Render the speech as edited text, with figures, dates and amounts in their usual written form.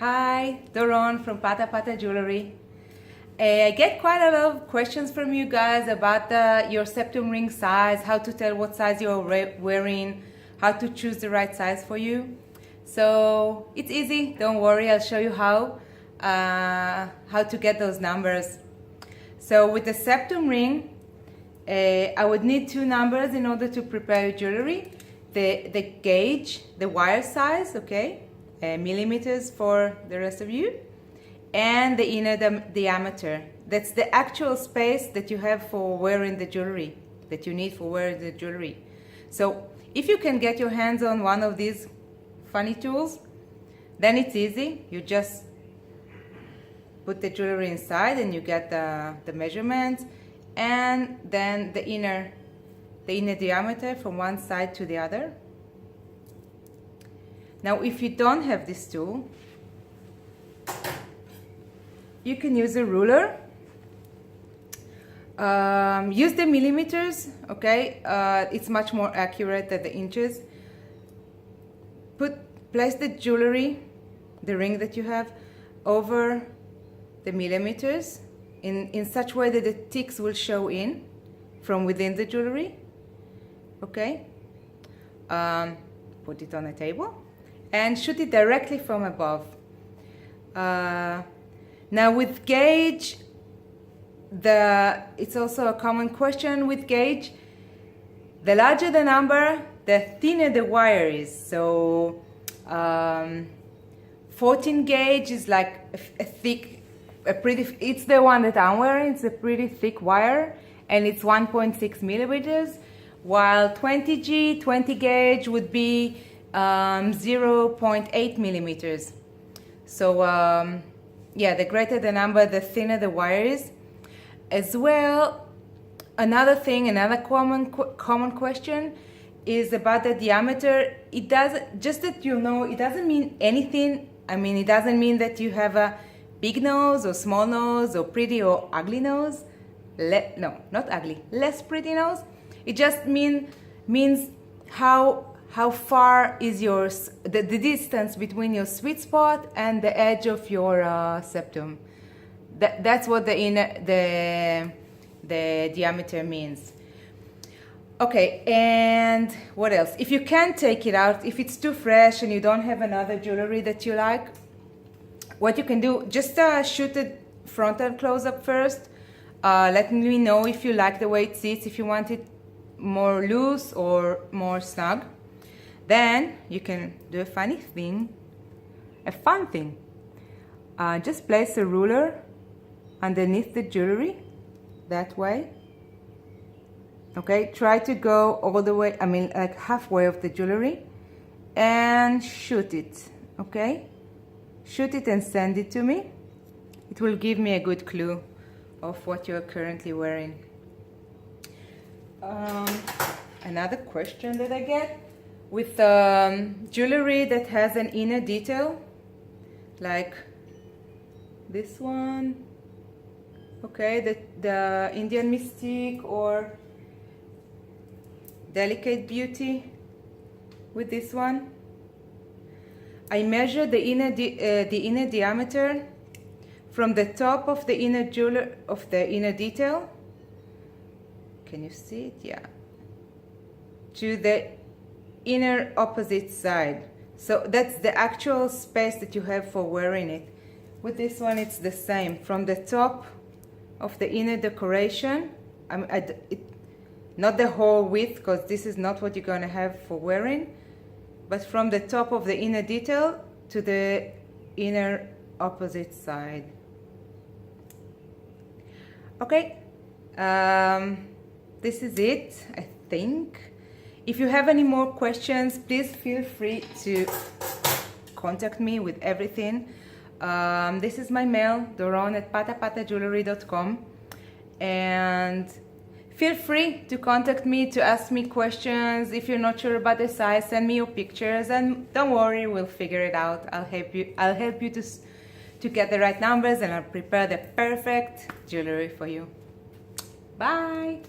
Hi, Doron from Pata Jewelry. I get quite a lot of questions from you guys about your septum ring size, how to tell what size you're wearing, how to choose the right size for you. So it's easy, don't worry, I'll show you how to get those numbers. So with the septum ring, I would need two numbers in order to prepare your jewelry. The gauge, the wire size, okay? Millimeters for the rest of you, and the inner diameter. That's the actual space that you have for wearing the jewelry, that you need for wearing the jewelry. So if you can get your hands on one of these funny tools, then it's easy. You just put the jewelry inside and you get the measurements, and then the inner diameter from one side to the other. Now, if you don't have this tool, you can use a ruler. Use the millimeters, okay? It's much more accurate than the inches. Place the jewelry, the ring that you have, over the millimeters in such way that the ticks will show in from within the jewelry, okay? Put it on a table and shoot it directly from above. Now with gauge, it's also a common question with gauge. The larger the number, the thinner the wire is. So 14 gauge is like it's the one that I'm wearing. It's a pretty thick wire, and it's 1.6 millimeters, while 20 gauge would be 0.8 millimeters. So yeah, the greater the number, the thinner the wire is. As well, another common question is about the diameter. It doesn't, just that you know, it doesn't mean anything. I mean, it doesn't mean that you have a big nose or small nose or pretty or ugly nose. No, not ugly, less pretty nose. It just means how far is the distance between your sweet spot and the edge of your septum. That's what the diameter means. Okay, and what else? If you can't take it out, if it's too fresh and you don't have another jewelry that you like, what you can do, just shoot it frontal close-up first. Let me know if you like the way it sits, if you want it more loose or more snug. Then you can do a fun thing. Just place a ruler underneath the jewelry, that way. Okay, try to go all the way, like halfway of the jewelry, and shoot it, okay? Shoot it and send it to me. It will give me a good clue of what you're currently wearing. Another question that I get, with jewelry that has an inner detail, like this one, okay, the Indian Mystique or Delicate Beauty. With this one, I measure the inner diameter from the top of the inner detail. Can you see it? Yeah. To the inner opposite side. So that's the actual space that you have for wearing it. With this one, it's the same. From the top of the inner decoration, not the whole width, because this is not what you're going to have for wearing, but from the top of the inner detail to the inner opposite side. Okay, this is it, I think. If you have any more questions, please feel free to contact me with everything. This is my mail, doron@patapatajewelry.com, and feel free to contact me to ask me questions. If you're not sure about the size, send me your pictures, and don't worry, we'll figure it out. I'll help you to get the right numbers, and I'll prepare the perfect jewelry for you. Bye.